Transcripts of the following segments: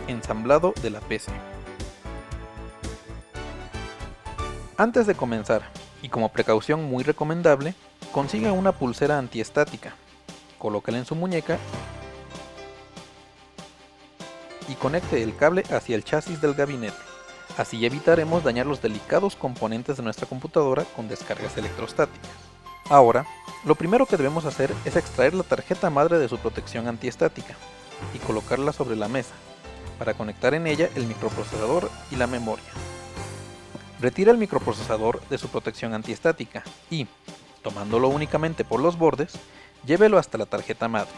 Ensamblado de la PC. Antes de comenzar, y como precaución muy recomendable, consiga una pulsera antiestática, colóquela en su muñeca y conecte el cable hacia el chasis del gabinete. Así evitaremos dañar los delicados componentes de nuestra computadora con descargas electrostáticas. Ahora, lo primero que debemos hacer es extraer la tarjeta madre de su protección antiestática y colocarla sobre la mesa, para conectar en ella el microprocesador y la memoria. Retire el microprocesador de su protección antiestática y, tomándolo únicamente por los bordes, llévelo hasta la tarjeta madre.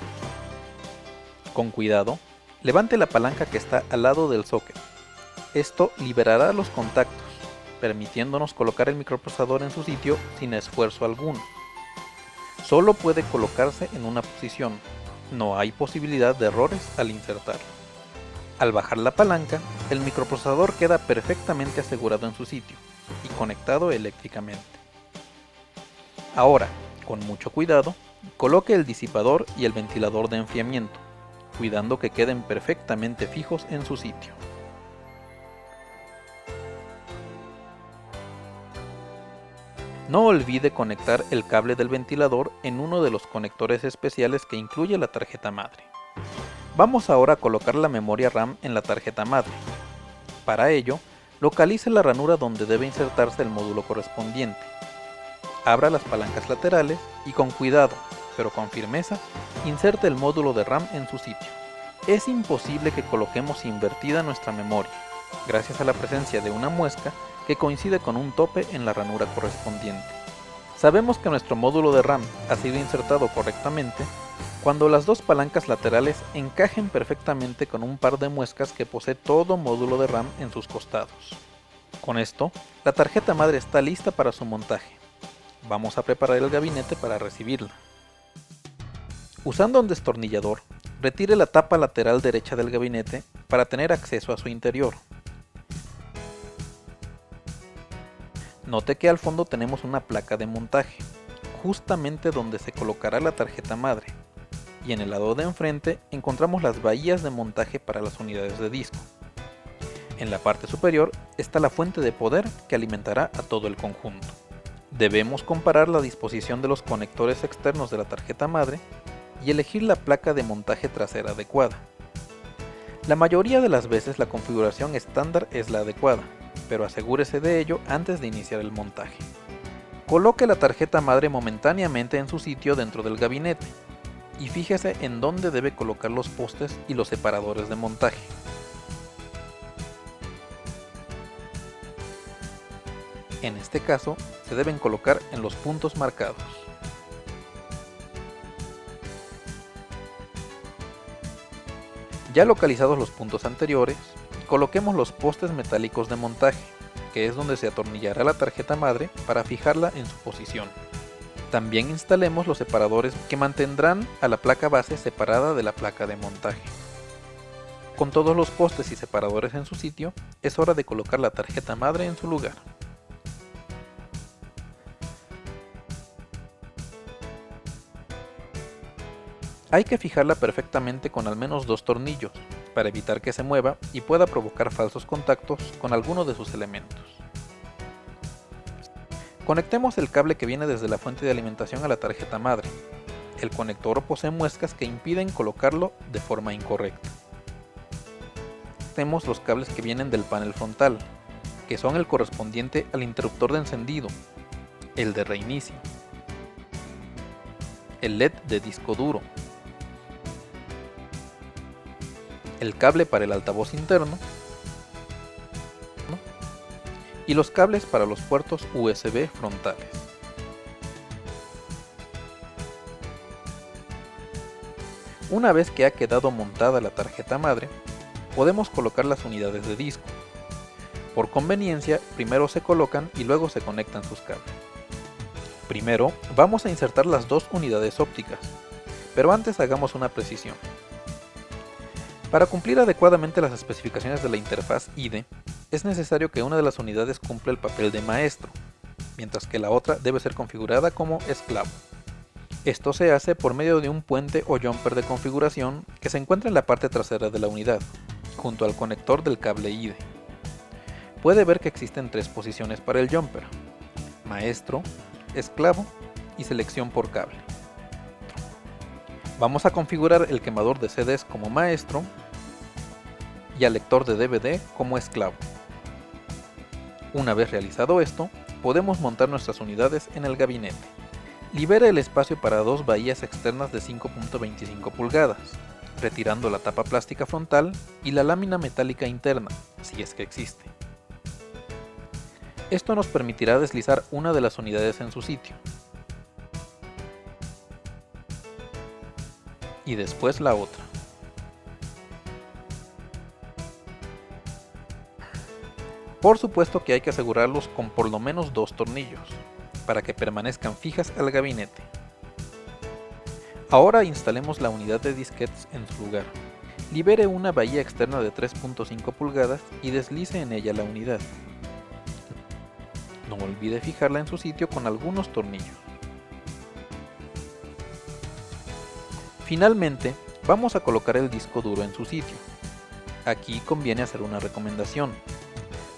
Con cuidado, levante la palanca que está al lado del socket. Esto liberará los contactos, permitiéndonos colocar el microprocesador en su sitio sin esfuerzo alguno. Solo puede colocarse en una posición, no hay posibilidad de errores al insertarlo. Al bajar la palanca, el microprocesador queda perfectamente asegurado en su sitio y conectado eléctricamente. Ahora, con mucho cuidado, coloque el disipador y el ventilador de enfriamiento, cuidando que queden perfectamente fijos en su sitio. No olvide conectar el cable del ventilador en uno de los conectores especiales que incluye la tarjeta madre. Vamos ahora a colocar la memoria RAM en la tarjeta madre. Para ello, localice la ranura donde debe insertarse el módulo correspondiente. Abra las palancas laterales y con cuidado, pero con firmeza, inserte el módulo de RAM en su sitio. Es imposible que coloquemos invertida nuestra memoria, gracias a la presencia de una muesca que coincide con un tope en la ranura correspondiente. Sabemos que nuestro módulo de RAM ha sido insertado correctamente cuando las dos palancas laterales encajen perfectamente con un par de muescas que posee todo módulo de RAM en sus costados. Con esto, la tarjeta madre está lista para su montaje. Vamos a preparar el gabinete para recibirla. Usando un destornillador, retire la tapa lateral derecha del gabinete para tener acceso a su interior. Note que al fondo tenemos una placa de montaje, justamente donde se colocará la tarjeta madre, y en el lado de enfrente encontramos las bahías de montaje para las unidades de disco. En la parte superior está la fuente de poder que alimentará a todo el conjunto. Debemos comparar la disposición de los conectores externos de la tarjeta madre y elegir la placa de montaje trasera adecuada. La mayoría de las veces la configuración estándar es la adecuada, pero asegúrese de ello antes de iniciar el montaje. Coloque la tarjeta madre momentáneamente en su sitio dentro del gabinete y fíjese en dónde debe colocar los postes y los separadores de montaje. En este caso, se deben colocar en los puntos marcados. Ya localizados los puntos anteriores, coloquemos los postes metálicos de montaje, que es donde se atornillará la tarjeta madre para fijarla en su posición. También instalemos los separadores que mantendrán a la placa base separada de la placa de montaje. Con todos los postes y separadores en su sitio, es hora de colocar la tarjeta madre en su lugar. Hay que fijarla perfectamente con al menos 2 tornillos, para evitar que se mueva y pueda provocar falsos contactos con alguno de sus elementos. Conectemos el cable que viene desde la fuente de alimentación a la tarjeta madre. El conector posee muescas que impiden colocarlo de forma incorrecta. Tenemos los cables que vienen del panel frontal, que son el correspondiente al interruptor de encendido, el de reinicio, el LED de disco duro, el cable para el altavoz interno y los cables para los puertos USB frontales. Una vez que ha quedado montada la tarjeta madre, podemos colocar las unidades de disco. Por conveniencia, primero se colocan y luego se conectan sus cables. Primero, vamos a insertar las dos unidades ópticas, pero antes hagamos una precisión. Para cumplir adecuadamente las especificaciones de la interfaz IDE, es necesario que una de las unidades cumpla el papel de maestro, mientras que la otra debe ser configurada como esclavo. Esto se hace por medio de un puente o jumper de configuración que se encuentra en la parte trasera de la unidad, junto al conector del cable IDE. Puede ver que existen 3 posiciones para el jumper: maestro, esclavo y selección por cable. Vamos a configurar el quemador de CDs como maestro y al lector de DVD como esclavo. Una vez realizado esto, podemos montar nuestras unidades en el gabinete. Libera el espacio para 2 bahías externas de 5.25 pulgadas, retirando la tapa plástica frontal y la lámina metálica interna, si es que existe. Esto nos permitirá deslizar una de las unidades en su sitio, y después la otra. Por supuesto que hay que asegurarlos con por lo menos 2 tornillos, para que permanezcan fijas al gabinete. Ahora instalemos la unidad de disquetes en su lugar. Libere una bahía externa de 3.5 pulgadas y deslice en ella la unidad. No olvide fijarla en su sitio con algunos tornillos. Finalmente, vamos a colocar el disco duro en su sitio. Aquí conviene hacer una recomendación.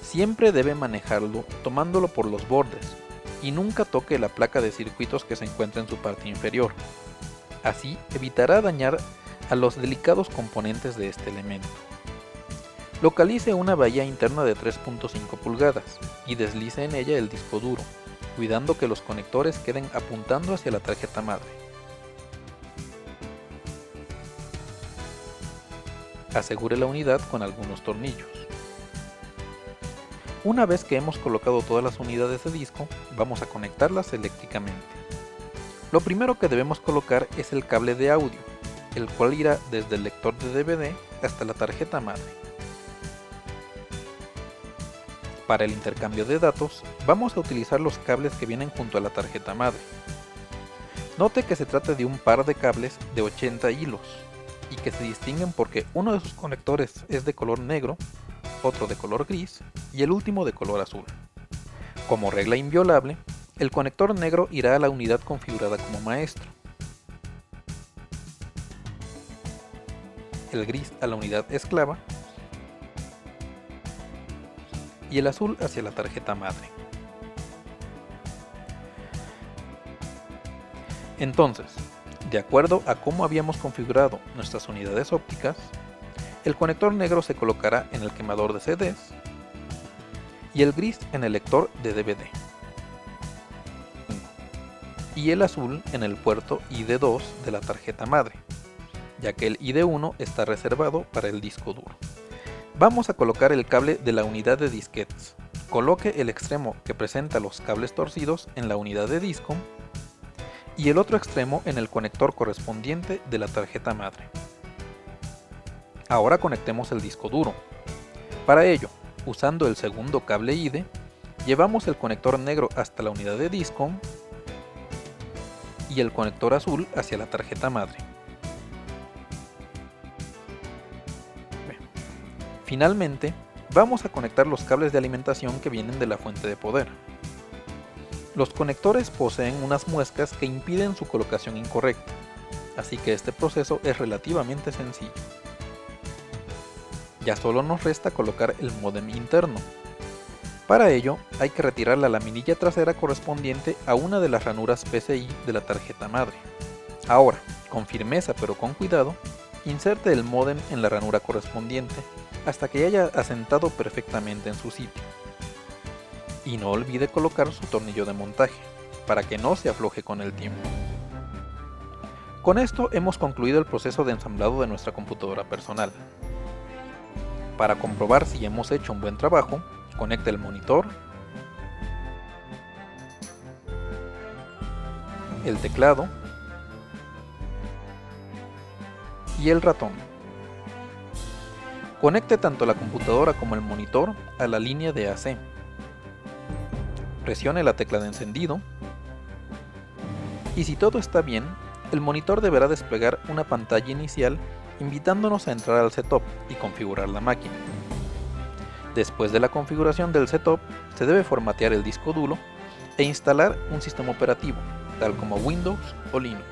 Siempre debe manejarlo tomándolo por los bordes y nunca toque la placa de circuitos que se encuentra en su parte inferior. Así evitará dañar a los delicados componentes de este elemento. Localice una bahía interna de 3.5 pulgadas y deslice en ella el disco duro, cuidando que los conectores queden apuntando hacia la tarjeta madre. Asegure la unidad con algunos tornillos. Una vez que hemos colocado todas las unidades de disco, vamos a conectarlas eléctricamente. Lo primero que debemos colocar es el cable de audio, el cual irá desde el lector de DVD hasta la tarjeta madre. Para el intercambio de datos, vamos a utilizar los cables que vienen junto a la tarjeta madre. Note que se trata de un par de cables de 80 hilos y que se distinguen porque uno de sus conectores es de color negro, otro de color gris y el último de color azul. Como regla inviolable, el conector negro irá a la unidad configurada como maestro, el gris a la unidad esclava y el azul hacia la tarjeta madre. Entonces, de acuerdo a cómo habíamos configurado nuestras unidades ópticas, el conector negro se colocará en el quemador de CDs y el gris en el lector de DVD y el azul en el puerto ID2 de la tarjeta madre, ya que el ID1 está reservado para el disco duro. Vamos a colocar el cable de la unidad de disquetes. Coloque el extremo que presenta los cables torcidos en la unidad de disco y el otro extremo en el conector correspondiente de la tarjeta madre. Ahora conectemos el disco duro. Para ello, usando el segundo cable IDE, llevamos el conector negro hasta la unidad de disco y el conector azul hacia la tarjeta madre. Finalmente, vamos a conectar los cables de alimentación que vienen de la fuente de poder. Los conectores poseen unas muescas que impiden su colocación incorrecta, así que este proceso es relativamente sencillo. Ya solo nos resta colocar el módem interno. Para ello, hay que retirar la laminilla trasera correspondiente a una de las ranuras PCI de la tarjeta madre. Ahora, con firmeza pero con cuidado, inserte el módem en la ranura correspondiente hasta que haya asentado perfectamente en su sitio. Y no olvide colocar su tornillo de montaje, para que no se afloje con el tiempo. Con esto hemos concluido el proceso de ensamblado de nuestra computadora personal. Para comprobar si hemos hecho un buen trabajo, conecte el monitor, el teclado y el ratón. Conecte tanto la computadora como el monitor a la línea de AC. Presione la tecla de encendido y si todo está bien, el monitor deberá desplegar una pantalla inicial invitándonos a entrar al setup y configurar la máquina. Después de la configuración del setup, se debe formatear el disco duro e instalar un sistema operativo, tal como Windows o Linux.